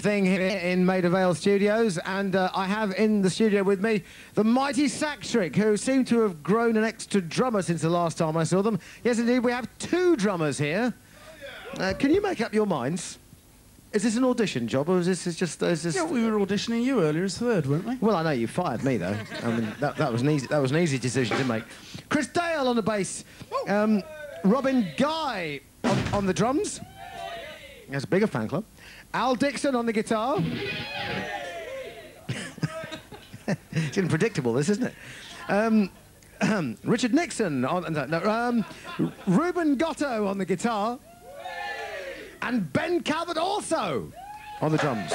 thing here in Maida Vale Studios, and I have in the studio with me the mighty Sacktrick, who seem to have grown an extra drummer since the last time I saw them. Yes, indeed, we have two drummers here. Can you make up your minds? Is this an audition job, or is this just... Yeah, we were auditioning you earlier as third, weren't we? Well, I know you fired me, though. I mean, that was an easy decision to make. Chris Dale on the bass. Robin Guy on the drums. He has a bigger fan club. Al Dickinson on the guitar. It's unpredictable, this, isn't it? Richard Nixon on... Ruben Gatto on the guitar. And Ben Calvert also on the drums.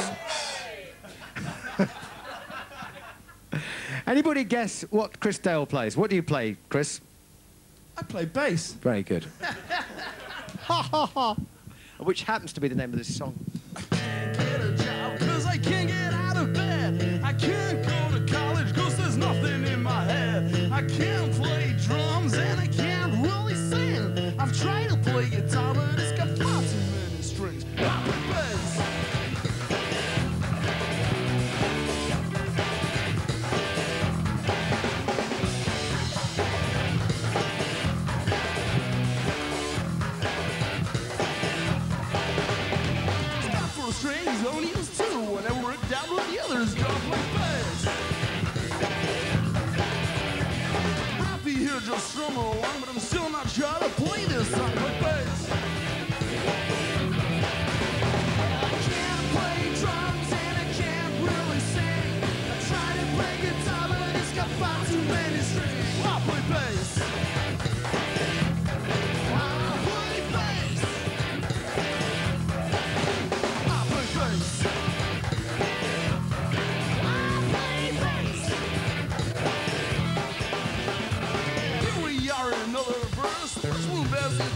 Anybody guess what Chris Dale plays? What do you play, Chris? I play bass. Very good. Ha ha ha. Which happens to be the name of this song. I can't get a job 'cause I can't get out of bed. I can't go to college 'cause there's nothing in my head. I can't play drums and I can't really sing. I've tried to play guitar, but it's got far too many strings. I play bass. Strings only used two when I worked out with the others. Don't play bass. I'll be here just strumming along, but I'm still not sure how to play this song. Play bass. I can't play drums and I can't really sing. I try to play guitar, but it's got far too many strings. I'll play bass.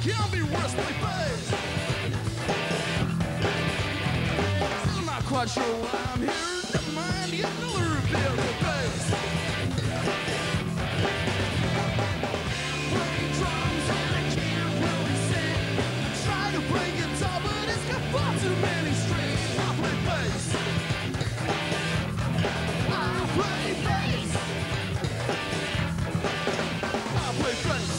Can't be worse, play bass. I'm not quite sure why I'm here. Never mind, get another reveal, play bass. Play drums and I can't really sing. I try to play guitar, but it's got far too many strings. I play bass. I play bass. I play bass.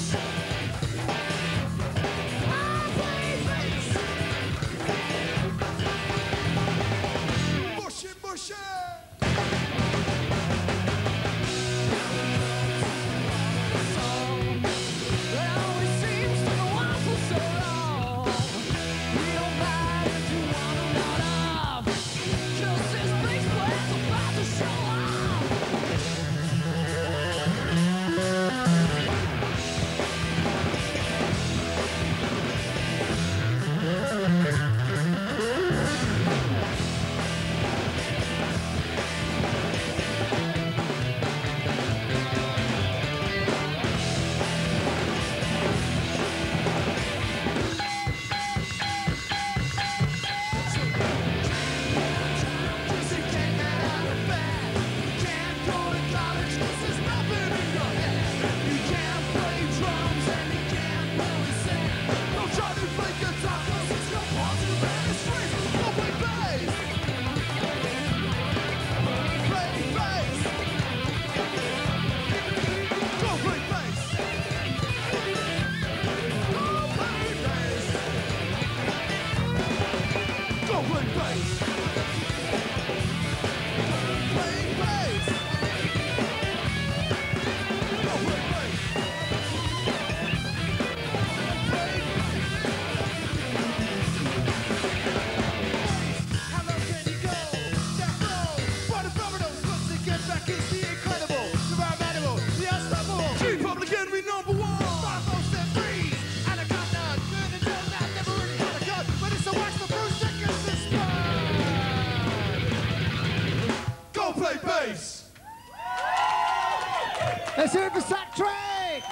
Let's hear it for Sacktrick!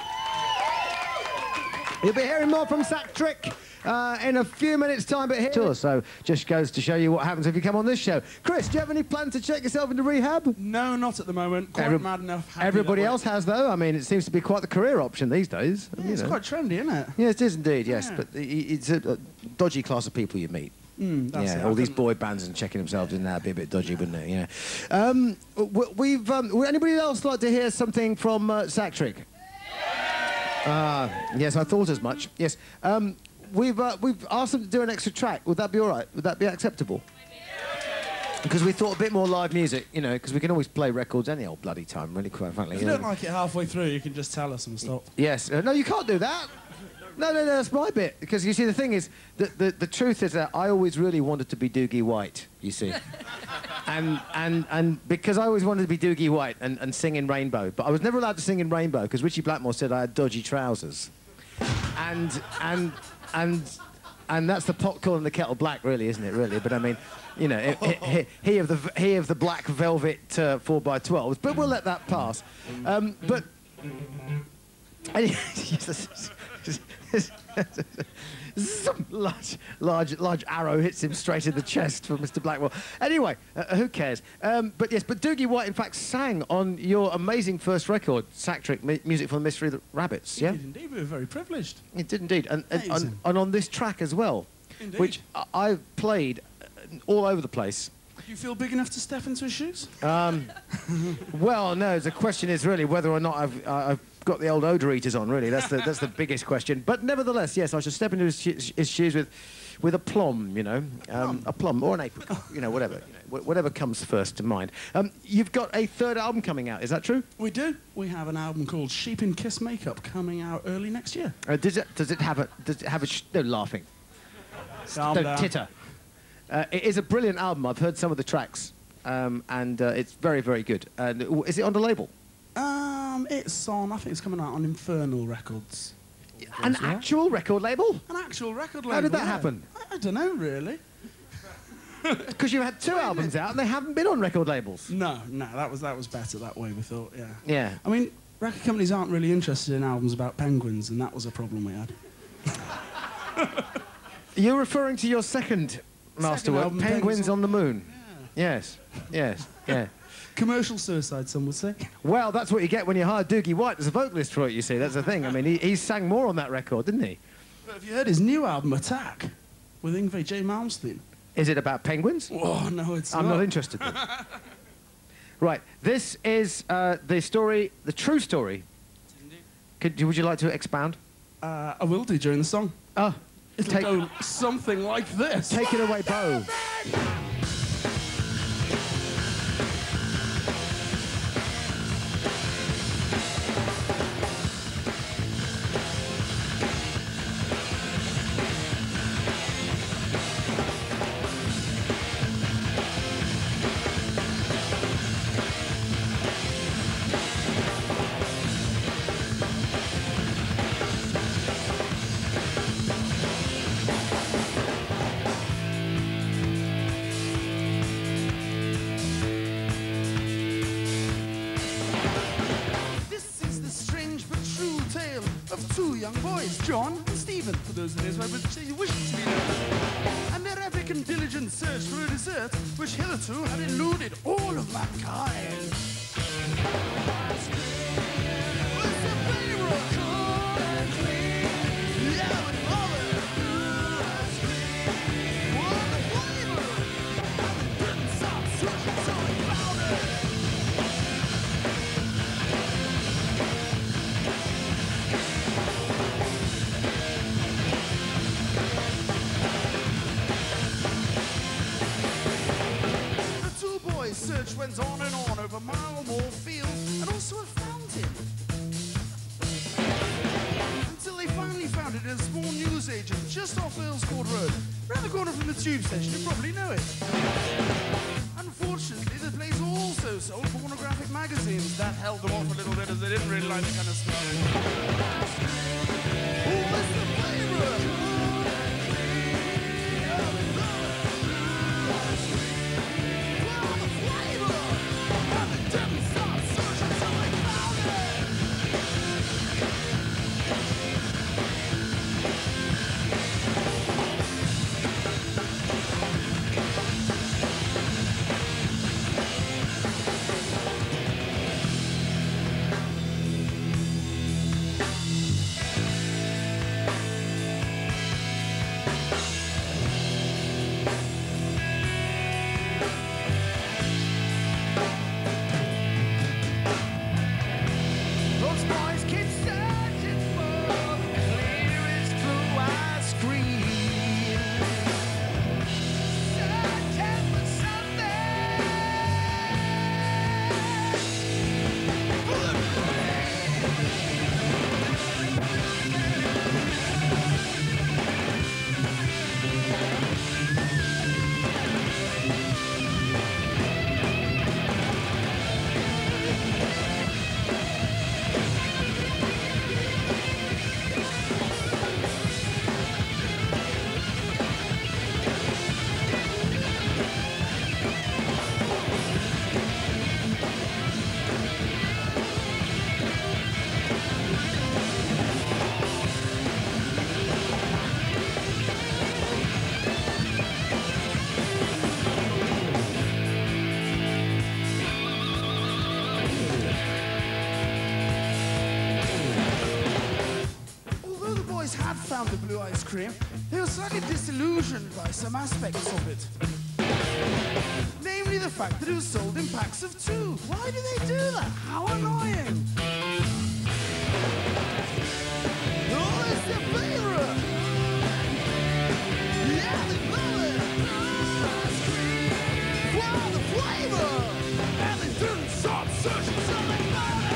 You'll be hearing more from Sacktrick in a few minutes' time, but here... So, just goes to show you what happens if you come on this show. Chris, do you have any plans to check yourself into rehab? No, not at the moment. Quite mad enough. Everybody else has, though. I mean, it seems to be quite the career option these days. Yeah, it's quite trendy, isn't it? Yes, it is indeed, yes. Yeah. But it's a dodgy class of people you meet. That's Yeah, it. all these boy bands and checking themselves in there would be a bit dodgy, wouldn't it? Yeah. Would anybody else like to hear something from Sacktrick? Yes, I thought as much. Yes. We've asked them to do an extra track. Would that be all right? Would that be acceptable? Because we thought a bit more live music, you know, because we can always play records any old bloody time, really, quite frankly. If you don't like it halfway through, you can just tell us and stop. Yes. No, you can't do that. No, that's my bit. Because you see, the thing is, the truth is that I always really wanted to be Doogie White, you see. and because I always wanted to be Doogie White and sing in Rainbow, but I was never allowed to sing in Rainbow because Richie Blackmore said I had dodgy trousers. And that's the pot calling the kettle black, really, isn't it? Really, but I mean, you know, he of the black velvet 4x12s. But we'll let that pass. But some large arrow hits him straight in the chest from Mr. Blackwell. Anyway, who cares? But yes, but Doogie White, in fact, sang on your amazing first record, Sacktrick, Music for the Mystery of the Rabbits. Yeah, He did indeed. We were very privileged. it did indeed, and on this track as well, Indeed. which I've played all over the place. Do you feel big enough to step into his shoes? Well, no. The question is really whether or not I've got the old odor eaters on. Really, that's the biggest question. But nevertheless, yes, I should step into his shoes with a plum, you know, a plum or an apricot, you know, whatever, whatever comes first to mind. You've got a third album coming out. Is that true? We do. We have an album called Sheep in Kiss Makeup coming out early next year. Does it have a no laughing? Calm No down. titter. It is a brilliant album. I've heard some of the tracks, and it's very, very good. And is it on the label? It's on. I think it's coming out on Infernal Records. An actual record label? An actual record label. How did that yeah. happen? I don't know, really. Because you've had two albums out and they haven't been on record labels. No, that was better that way. We thought, yeah. Yeah. I mean, record companies aren't really interested in albums about penguins, and that was a problem we had. You're referring to your second masterwork, album, Penguins on the Moon. Yeah. Yes. Yeah. Commercial suicide, some would say. Well, that's what you get when you hire Doogie White as a vocalist for it, you see. That's the thing. I mean, he sang more on that record, didn't he? But have you heard his new album, Attack, with Yngwie J. Malmsteen? Is it about penguins? Oh, no, it's I'm not interested. Then. Right. This is the story, the true story. Would you like to expound? I will do during the song. Oh. It'll go something like this. Take it away, Bo. Young boys, John and Stephen, for those of us who wish to be known, and their epic and diligent search for a desert which hitherto had eluded all of mankind. Search went on and on over mile or more fields and also a fountain. Until they finally found it in a small newsagent just off Earl's Court Road, round the corner from the tube station. You probably know it. Unfortunately, the place also sold pornographic magazines. That held them off a little bit as they didn't really like the kind of stuff. Oh, what's the flavor? found the blue ice cream, they were slightly disillusioned by some aspects of it. Namely the fact that it was sold in packs of 2. Why do they do that? How annoying! Oh, it's their favorite! Yeah, they love it! Ice cream for the flavor! And they didn't stop searching, so they found it!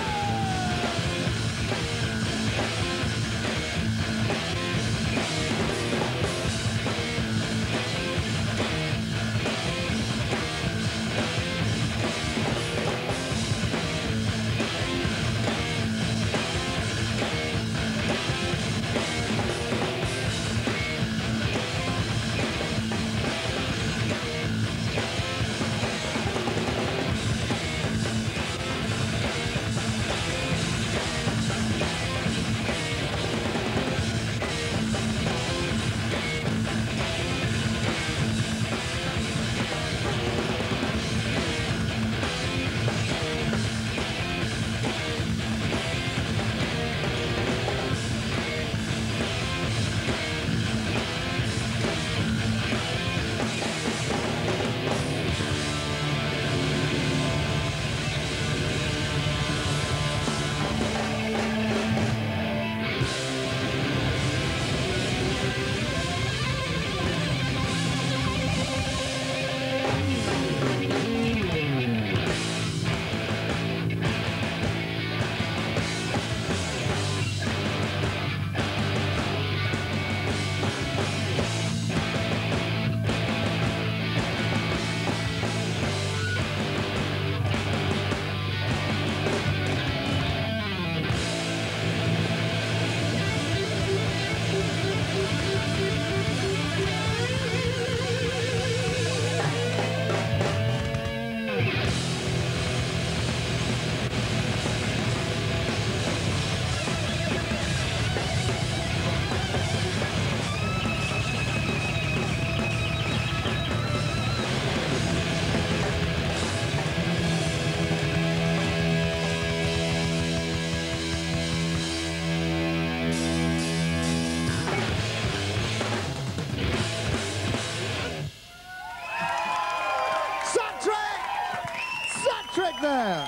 Trick there.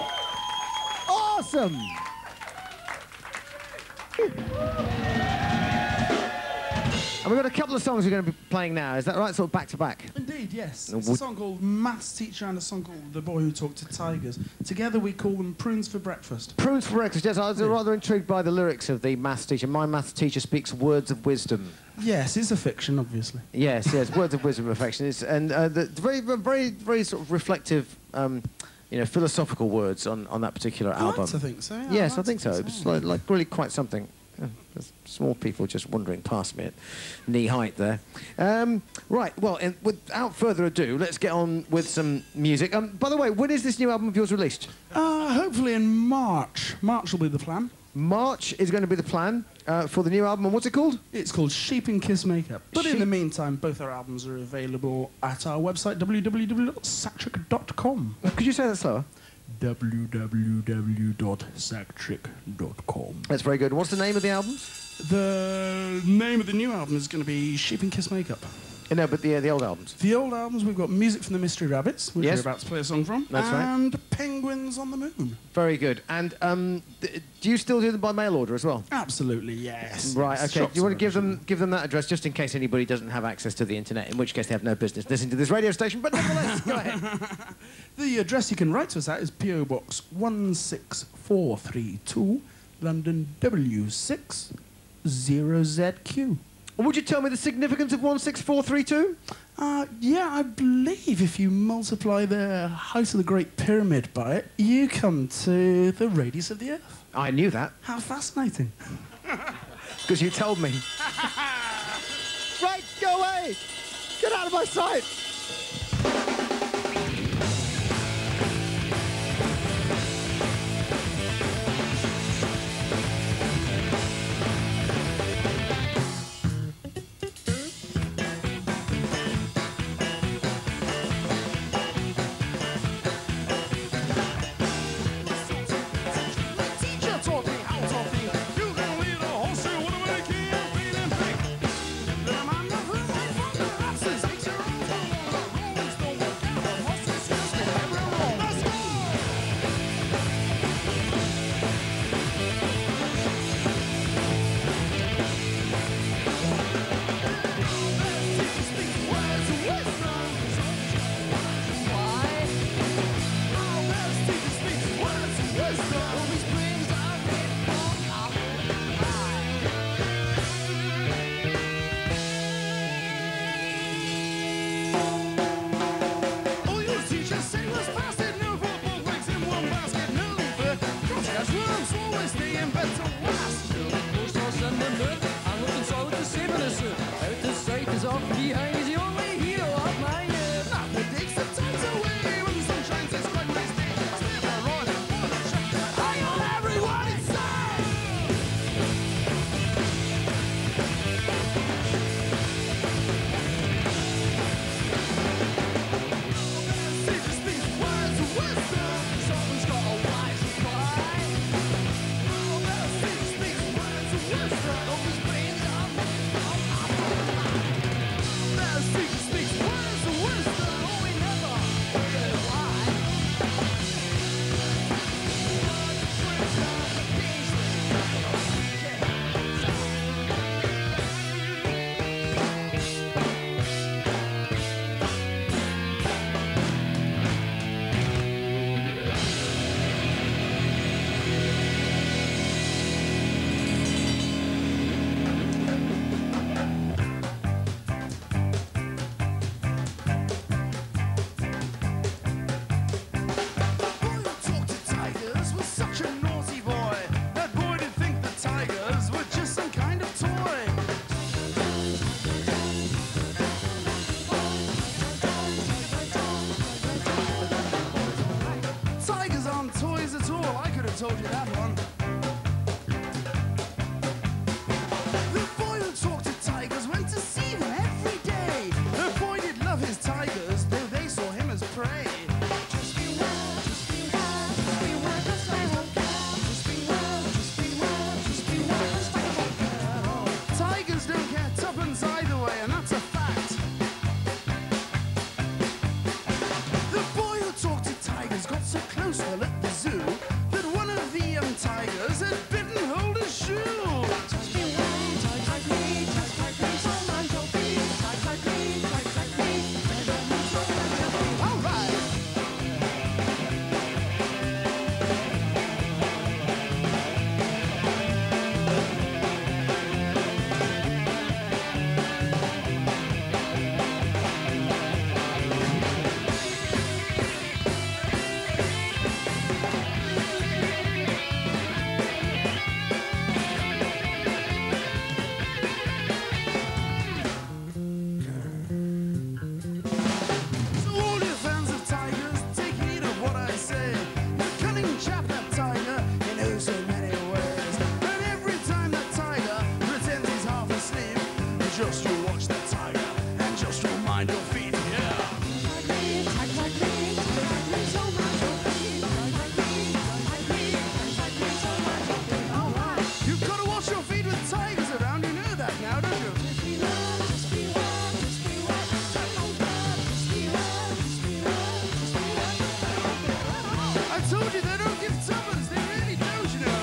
Awesome. And we've got a couple of songs we're going to be playing now. Is that right? Sort of back to back. Indeed, yes. It's a song called Maths Teacher and a song called The Boy Who Talked to Tigers. Together we call them Prunes for Breakfast. Prunes for Breakfast, yes. I was rather intrigued by the lyrics of the maths teacher. My maths teacher speaks words of wisdom. Yes, it's a fiction, obviously. Yes, yes, words of wisdom, affection. And the very sort of reflective, you know, philosophical words on that particular album. I think so. Yeah, Yes, I think so. It's like really quite something. There's small people just wandering past me at knee height there. Right, well, without further ado, let's get on with some music. By the way, when is this new album of yours released? Hopefully in March. March will be the plan. March is going to be the plan for the new album. And what's it called? It's called Sheep and Kiss Makeup. But in the meantime, both our albums are available at our website, www.sactric.com. Could you say that slower? www.sactric.com. That's very good. What's the name of the album? The name of the new album is going to be Sheep and Kiss Makeup. No, but the old albums. The old albums, we've got Music from the Mystery Rabbits, which we're about to play a song from. That's right. And Penguins on the Moon. Very good. And do you still do them by mail order as well? Absolutely, yes. Right, okay. Do you want to give them that address just in case anybody doesn't have access to the internet, in which case they have no business listening to this radio station, but nevertheless, go ahead. The address you can write to us at is P.O. Box 16432, London W6 0ZQ. Would you tell me the significance of 16432? Yeah, I believe if you multiply the height of the Great Pyramid by it, you come to the radius of the Earth. I knew that. How fascinating. Because you told me. Right, go away! Get out of my sight! told you that one. The boy who talked to tigers went to see them every day. The boy did love his tigers, though they saw him as prey. Just beware, just beware, just beware, 'cause they won't care. Just beware, just beware, just beware, 'cause they won't care. Oh, tigers don't care tuppence either way, and that's a fact. The boy who talked to tigers got so close while at the zoo that one of the young tigers had bitten hold his shoe. Just beware, tigers need, tigers so mind your feet. Tigers need, tigers need, tigers so mind your feet. All right. So all you fans of tigers, take heed of what I say. The cunning chap, that tiger, he knows so many ways. And every time that tiger pretends he's half asleep, just you watch that tiger and just you mind your feet. Yeah. You've got to wash your feet with tigers around. You know that now, don't you? I told you they don't give tuppence. They really don't, you know.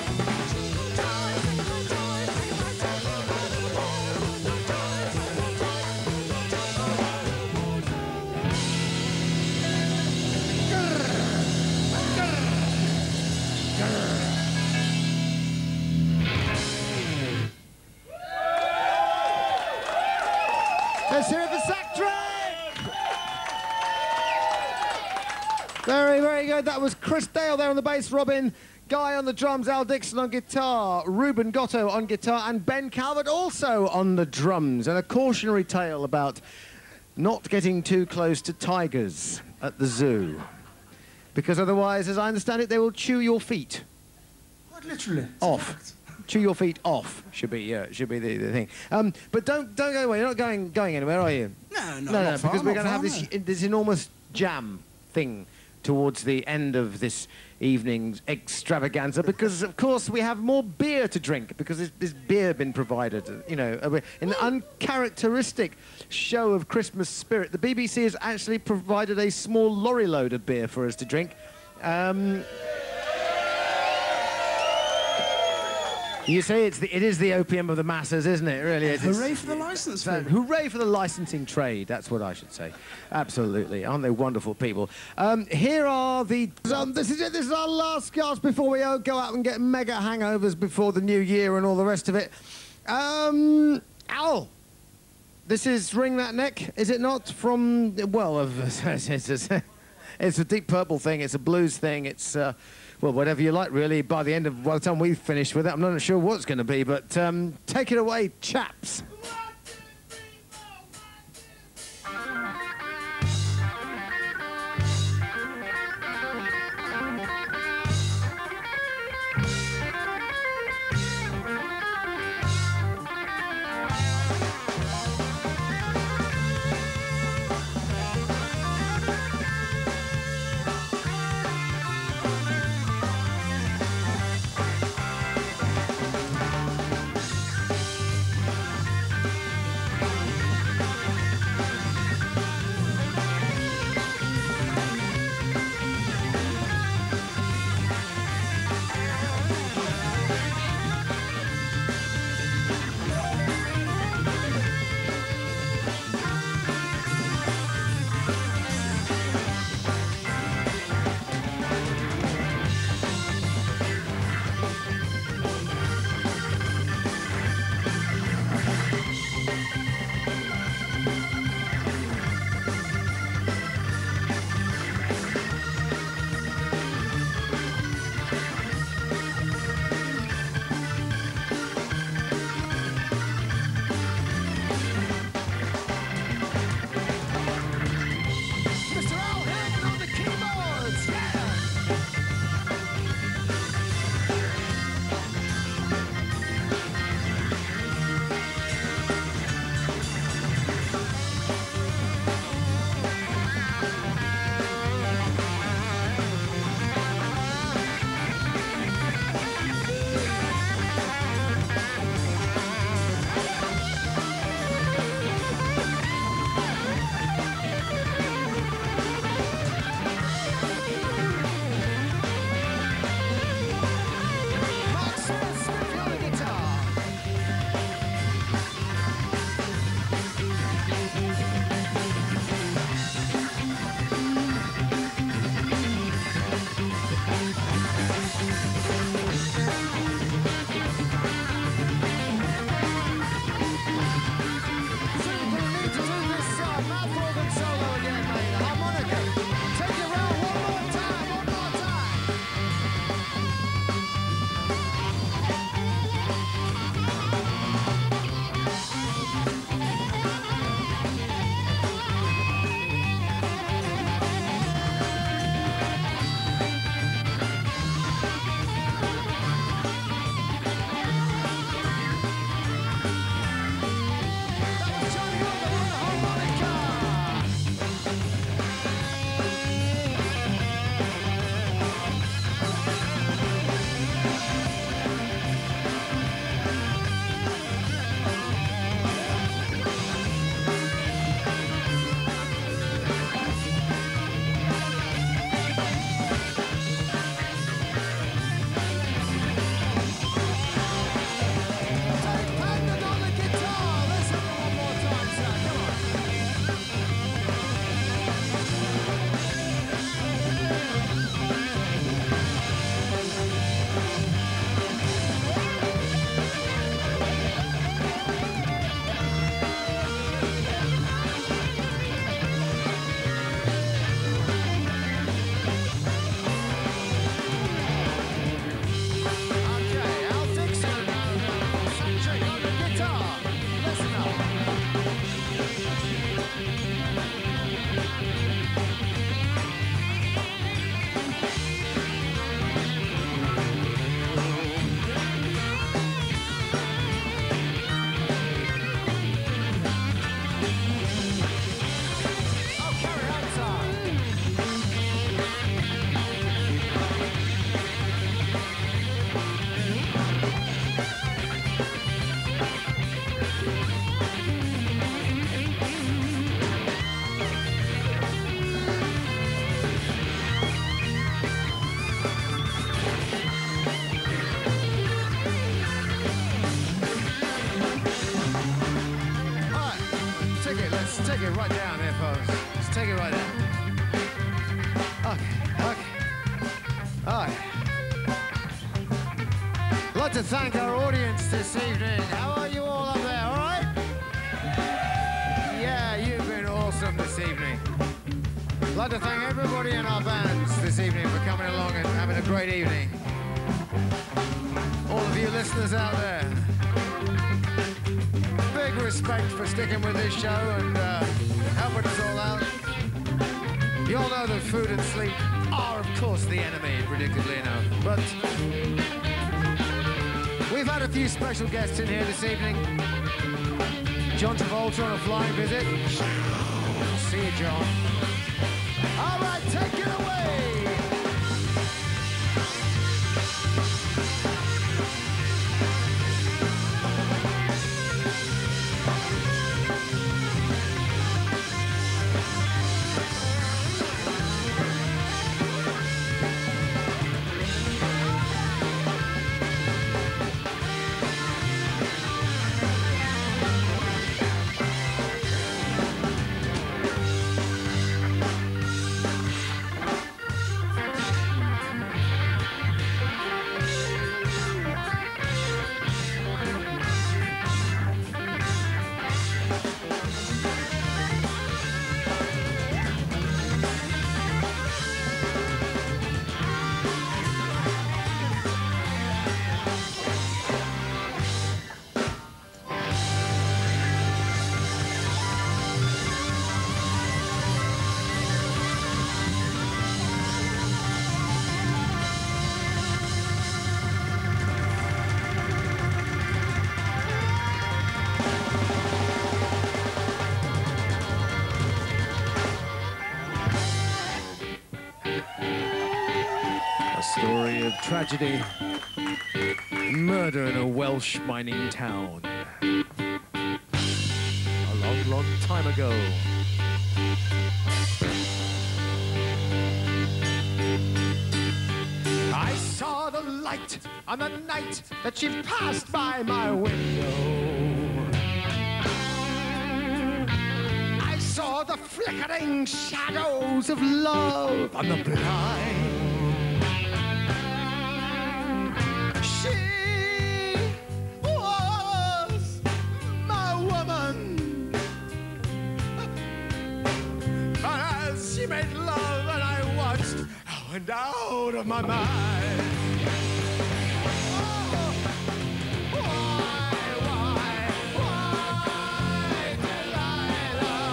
Let's hear it for Sack Drake! Very, very good. That was Chris Dale there on the bass, Robin Guy on the drums, Al Dickinson on guitar, Ruben Gatto on guitar, and Ben Calvert also on the drums. And a cautionary tale about not getting too close to tigers at the zoo. Because otherwise, as I understand it, they will chew your feet Quite literally. off. Chew your feet off should be the thing. But don't go away. You're not going anywhere, are you? No, No, because we're going to have this enormous jam thing towards the end of this evening's extravaganza, because of course we have more beer to drink, because there's beer been provided, you know, in an uncharacteristic show of Christmas spirit. The BBC has actually provided a small lorry load of beer for us to drink. You say it is the opium of the masses, isn't it? It really is. Hooray for the license fee. Hooray for the licensing trade. That's what I should say. Absolutely. Aren't they wonderful people? Here are the... this is it. This is our last cast before we go out and get mega hangovers before the new year and all the rest of it. Al, this is Ring That Neck, is it not? From... Well, it's a Deep Purple thing. It's a blues thing. It's... well, whatever you like, really. By the time we finish with it, I'm not sure what it's going to be, but take it away, chaps. to thank our audience this evening. How are you all up there, all right? Yeah, you've been awesome this evening. I'd like to thank everybody in our bands this evening for coming along and having a great evening. All of you listeners out there, big respect for sticking with this show and helping us all out. You all know that food and sleep are, of course, the enemy, predictably enough. But we've had a few special guests in here this evening. John Travolta on a flying visit. See you, John. All right, take it away. Story of tragedy, murder in a Welsh mining town. A long, long time ago. I saw the light on the night that she passed by my window. I saw the flickering shadows of love on the blind. She made love and I watched, I went out of my mind. Oh, why, Delilah?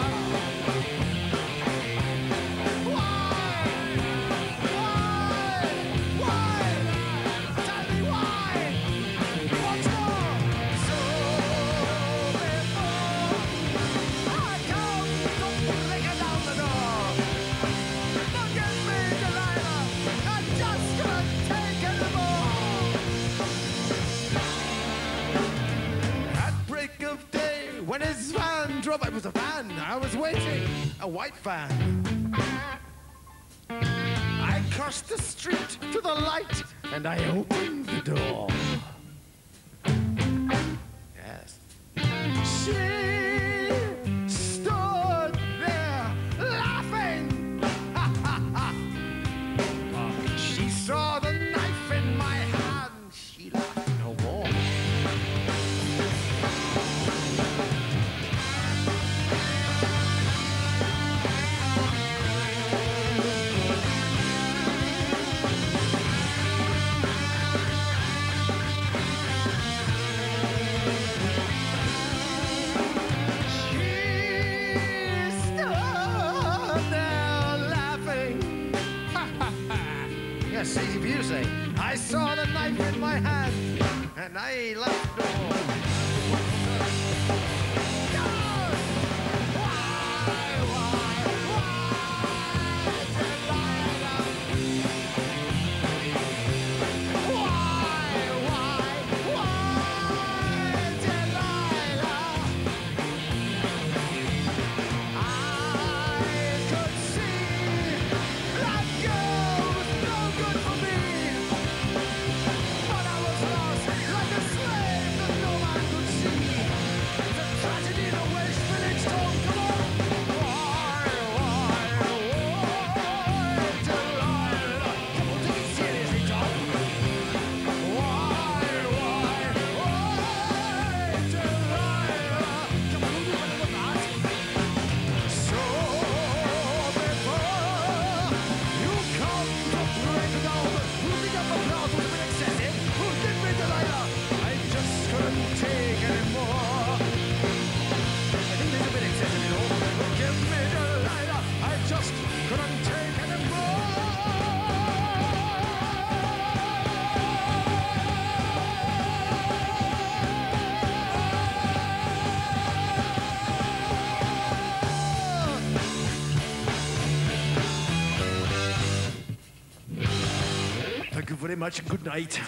Why? Tell me why. What's more? So before I come, don't break it down the door. When his van drove, it was a van, I was waiting, a white van. I crossed the street to the light and I opened the door. Yes. She stood there laughing. She saw the knife in my hand. She laughed no more. Yes, easy for you to say. I saw the knife in my hand, and I left no more. But I was lost like a slave that no man could Thank you very much. Good night.